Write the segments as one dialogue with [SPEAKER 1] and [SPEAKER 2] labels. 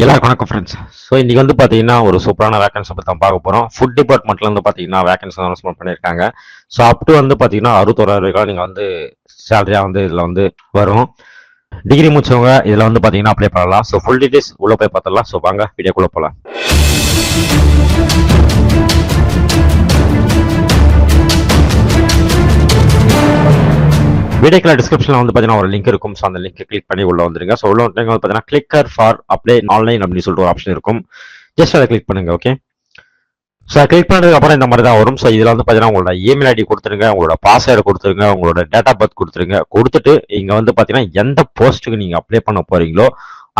[SPEAKER 1] எல்லாருக்கும் வணக்கம் friends. So இன்னைக்கு வந்து பார்த்தீங்கன்னா ஒரு சூப்பரான வேகன்சி பற்றி தான் பார்க்க போகிறோம். ஃபுட் டிபார்ட்மெண்ட்ல வந்து பார்த்தீங்கன்னா வேகன்சி அனௌன்ஸ்மெண்ட் பண்ணியிருக்காங்க. ஸோ அப் டு வந்து பார்த்தீங்கன்னா 61,000 நீங்கள் வந்து சேலரியாக வந்து இதில் வந்து வரும். டிகிரி முடிச்சவங்க இதில் வந்து பார்த்தீங்கன்னா அப்ளை பண்ணலாம். ஸோ ஃபுல் டீடைல்ஸ் உள்ள போய் பார்த்துடலாம். ஸோ வாங்க வீடியோக்குள்ளே போகலாம். வீடியோக்குள்ள டிஸ்கிரிப்ஷனில் வந்து பார்த்தீங்கன்னா ஒரு லிங்க் இருக்கும். ஸோ அந்த லிங்க் கிளிக் பண்ணி உள்ள வந்துருங்க. ஸோ உள்ள வந்து பார்த்தீங்கன்னா கிளிக்கர் ஃபார் அப்ளை ஆன்லைன் அப்படின்னு சொல்லிட்டு ஒரு ஆப்ஷன் இருக்கும். ஜஸ்ட் அதை கிளிக் பண்ணுங்க. ஓகே, ஸோ கிளிக் பண்ணதுக்கு அப்புறம் இந்த மாதிரி தான் வரும். ஸோ இதில் வந்து பார்த்தீங்கன்னா உங்களோட இமெயில் ஐடி கொடுத்துருங்க, உங்களோட பாஸ்வேர்டு கொடுத்துருங்க, உங்களோட டேட் ஆஃப் பர்த் கொடுத்துருங்க. கொடுத்துட்டு இங்கே வந்து பார்த்தீங்கன்னா எந்த போஸ்ட்டுக்கு நீங்கள் அப்ளை பண்ண போறீங்களோ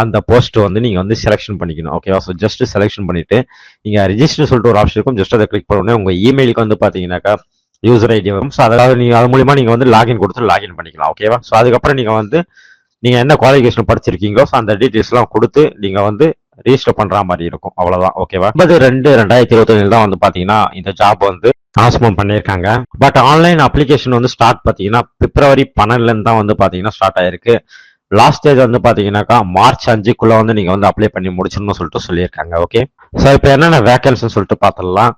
[SPEAKER 1] அந்த போஸ்ட் வந்து நீங்கள் வந்து செலெக்ஷன் பண்ணிக்கணும். ஓகேவா? ஸோ ஜஸ்ட் செலெக்ஷன் பண்ணிட்டு நீங்கள் ரிஜிஸ்டர் சொல்லிட்டு ஒரு ஆப்ஷன் இருக்கும். ஜஸ்ட் அதை கிளிக் பண்ணோடனே உங்கள் இமெயிலுக்கு வந்து பார்த்தீங்கன்னாக்கா யூசர் ஐடி வரும். ஸோ அதாவது நீங்கள் அது மூலியமா நீங்கள் வந்து லாகின் கொடுத்து லாகின் பண்ணிக்கலாம். ஓகேவா? ஸோ அதுக்கப்புறம் நீங்கள் என்ன குவாலிஃபிகேஷன் படிச்சிருக்கீங்களோ ஸோ அந்த டீட்டெயில்ஸ்லாம் கொடுத்து நீங்கள் வந்து ரிஜிஸ்டர் பண்ற மாதிரி இருக்கும். அவ்வளவுதான். ஓகேவா? 9/2/2021 தான் வந்து பாத்தீங்கன்னா இந்த ஜாப் வந்து அனௌன்ஸ்மெண்ட் பண்ணியிருக்காங்க. பட் ஆன்லைன் அப்ளிகேஷன் வந்து ஸ்டார்ட் பாத்தீங்கன்னா பிப்ரவரி 12 தான் வந்து பாத்தீங்கன்னா ஸ்டார்ட் ஆயிருக்கு. லாஸ்ட் டேட் வந்து பாத்தீங்கன்னாக்கா மார்ச் 5க்குள்ள வந்து நீங்க வந்து அப்ளை பண்ணி முடிச்சிடணும்னு சொல்லிட்டு சொல்லியிருக்காங்க. ஓகே, ஸோ இப்போ என்னென்ன வேகன்சின்னு சொல்லிட்டு பார்த்துடலாம்.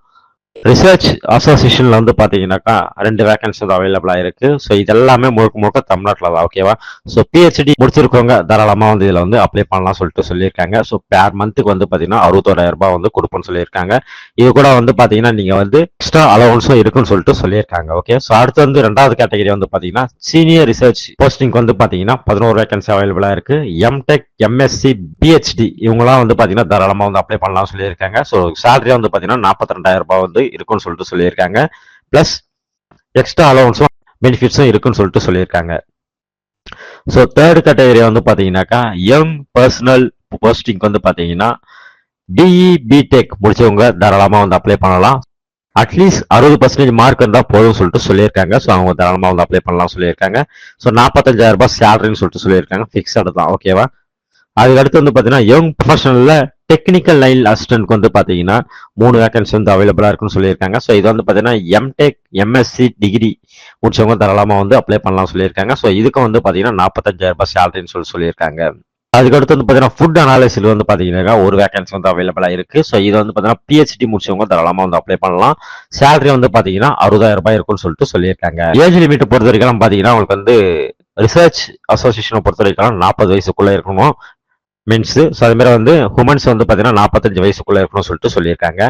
[SPEAKER 1] ரிசர்ச் அசோசியேஷன்ல வந்து பாத்தீங்கன்னாக்கா 2 வேகன்சி வந்து அவைலபிளா இருக்கு. ஸோ இதெல்லாமே முழுக்க முழுக்க தமிழ்நாட்டில் தான். ஓகேவா? ஸோ பிஹெச்டி முடிச்சிருக்கவங்க தாராளமா வந்து இதுல வந்து அப்ளை பண்ணலாம் சொல்லிட்டு சொல்லியிருக்காங்க. ஸோ பேர் மந்த்துக்கு வந்து பாத்தீங்கன்னா 61,000 வந்து கொடுப்போம்னு சொல்லியிருக்காங்க. இது கூட வந்து பாத்தீங்கன்னா நீங்க வந்து எக்ஸ்ட்ரா அலவன்ஸும் இருக்குன்னு சொல்லிட்டு சொல்லியிருக்காங்க. ஓகே, ஸோ அடுத்து வந்து 2வது கேட்டகரி வந்து பாத்தீங்கன்னா சீனியர் ரிசர்ச் போஸ்டிங் வந்து பாத்தீங்கன்னா 11 வேகன்சி அவைலபிளா இருக்கு. எம்டெக், எம்எஸ்சி, பிஹெச்டி இவங்கலாம் வந்து பாத்தீங்கன்னா தாராளமா வந்து அப்ளை பண்ணலாம் சொல்லியிருக்காங்க. ஸோ சேலரி வந்து பாத்தீங்கன்னா 42,000 வந்து இருக்குன்னு சொல்லிட்டு சொல்லியிருக்காங்க. பிளஸ் எக்ஸ்ட்ரா அலவன்ஸும் பெனிஃபிட்ஸும் இருக்குன்னு சொல்லிட்டு சொல்லியிருக்காங்க. ஸோ தேர்ட் கேட்டகரி வந்து பாத்தீங்கன்னாக்கா யங் பர்சனல் போஸ்டிங் வந்து பாத்தீங்கன்னா பிஇ, பிடெக் முடிச்சவங்க தாராளமா வந்து அப்ளை பண்ணலாம். அட்லீஸ்ட் 60% மார்க் இருந்தா போதும் சொல்லிட்டு சொல்லியிருக்காங்க. ஸோ அவங்க தாராளமா வந்து அப்ளை பண்ணலாம் சொல்லியிருக்காங்க. ஸோ 45,000 சேலரின்னு சொல்லிட்டு சொல்லியிருக்காங்க. ஃபிக்ஸடு தான். ஓகேவா? அதுக்கு அடுத்து வந்து பாத்தீங்கன்னா யங் ப்ரொஃபஷனல்ல டெக்னிக்கல் லைன் அசிஸ்டன்ட்க்கு வந்து பாத்தீங்கன்னா 3 வேகன்சி வந்து அவைலபிளா இருக்குன்னு சொல்லியிருக்காங்க. ஸோ இது வந்து பாத்தீங்கன்னா எம்டெக், எம்எஸ்சி டிகிரி முடிச்சவங்க தாராளமா வந்து அப்ளை பண்ணலாம் சொல்லியிருக்காங்க. ஸோ இதுக்கு வந்து பாத்தீங்கன்னா 45,000 சேலரின்னு சொல்லியிருக்காங்க. அதுக்கடுத்து வந்து பாத்தீங்கன்னா ஃபுட் அனாலிசிஸ் வந்து பாத்தீங்கன்னா ஒரு வேகன்சி வந்து அவைலபிளா இருக்கு. ஸோ இது வந்து பாத்தீங்கன்னா பிஹெச்டி முடிச்சவங்க தாராளமா வந்து அப்ளை பண்ணலாம். சேலரி வந்து பாத்தீங்கன்னா 60,000 இருக்குன்னு சொல்லிட்டு சொல்லியிருக்காங்க. ஏஜ் லிமிட் பொறுத்த வரைக்கும் பாத்தீங்கன்னா உங்களுக்கு வந்து ரிசர்ச் அசோசியேஷனை பொறுத்த வரைக்கும் 40 வயசுக்குள்ள இருக்கணும் மென்ஸ். ஸோ அது மாதிரி வந்து உமன்ஸ் வந்து பார்த்தீங்கன்னா 45 வயசுக்குள்ள இருக்கணும்னு சொல்லிட்டு சொல்லியிருக்காங்க.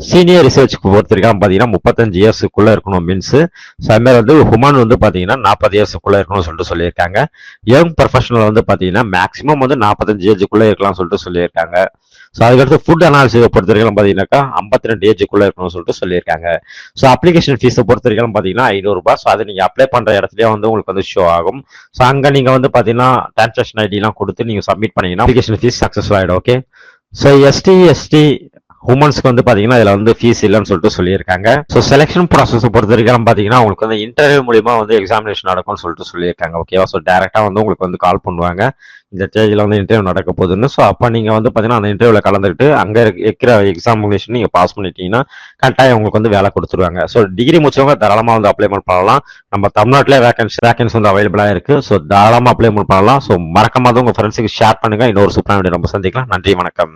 [SPEAKER 1] சீனியர் ரிசர்ச்சுக்கு பொறுத்த வரைக்கும் பார்த்தீங்கன்னா 35 இயர்ஸுக்குள்ள இருக்கணும் மென்ஸ். ஸோ அது மாதிரி வந்து உமன் வந்து பார்த்தீங்கன்னா 40 இயர்ஸுக்குள்ள இருக்கணும்னு சொல்லிட்டு சொல்லியிருக்காங்க. யங் ப்ரொஃபஷனல் வந்து பார்த்தீங்கன்னா மேக்ஸிமம் வந்து 45 ஏஜுக்குள்ள இருக்கலாம்னு சொல்லிட்டு சொல்லியிருக்காங்க. ஸோ அதுக்கடுத்து ஃபுட் அனாலிசிஸை பொறுத்த வரைக்கும் பார்த்தீங்கன்னாக்கா 52 ஏஜுக்குள்ள இருக்கணும்னு சொல்லிட்டு சொல்லியிருக்காங்க. ஸோ அப்ளிகேஷன் ஃபீஸை பொறுத்த வரைக்கும் பார்த்தீங்கன்னா 500 ரூபாய். ஸோ அது நீங்கள் அப்ளை பண்ணுற இடத்துலயே வந்து உங்களுக்கு வந்து ஷோ ஆகும். ஸோ அங்கே நீங்கள் வந்து பார்த்தீங்கன்னா டிரான்சாக்ஷன் ஐடிலாம் கொடுத்து நீங்கள் சப்மிட் பண்ணீங்கன்னா அப்ளிகேஷன் ஃபீஸ் சக்ஸஸ்ஃபுல் ஆகிடும். ஓகே, ஸோ எஸ்டி உமன்ஸ்க்கு வந்து பாத்தீங்கன்னா இதுல வந்து ஃபீஸ் இல்லைன்னு சொல்லிட்டு சொல்லியிருக்காங்க. ஸோ செலெக்ஷன் ப்ராசஸ் பொறுத்த வரைக்கும் பாத்தீங்கன்னா உங்களுக்கு வந்து இன்டர்வியூ மூலியமா வந்து எக்ஸாமினேஷன் நடக்கும்னு சொல்லிட்டு சொல்லியிருக்காங்க. ஓகேவா? ஸோ டேரக்டா வந்து உங்களுக்கு வந்து கால் பண்ணுவாங்க இந்த ஸ்டேஜில் வந்து இன்டர்வியூ நடக்க போகுதுன்னு. ஸோ அப்போ நீங்க வந்து பாத்தீங்கன்னா அந்த இன்டர்வியூல கலந்துட்டு அங்க இருக்கிற எக்ஸாமினேஷன் நீங்க பாஸ் பண்ணிட்டீங்கன்னா கரெக்டாக உங்களுக்கு வந்து வேலை கொடுத்துருவாங்க. ஸோ டிகிரி முடிச்சவங்க தாராளமா வந்து அப்ளை பண்ணலாம். நம்ம தமிழ்நாட்டிலே வேகன்சி வந்து அவைலபிளா இருக்கு. ஸோ தாராளமா அப்ளை பண்ணலாம். ஸோ மறக்காம உங்க ஃப்ரெண்ட்ஸுக்கு ஷேர் பண்ணுங்க. இன்னொரு சூப்பரான வீடியோ நம்ம சந்திக்கலாம். நன்றி, வணக்கம்.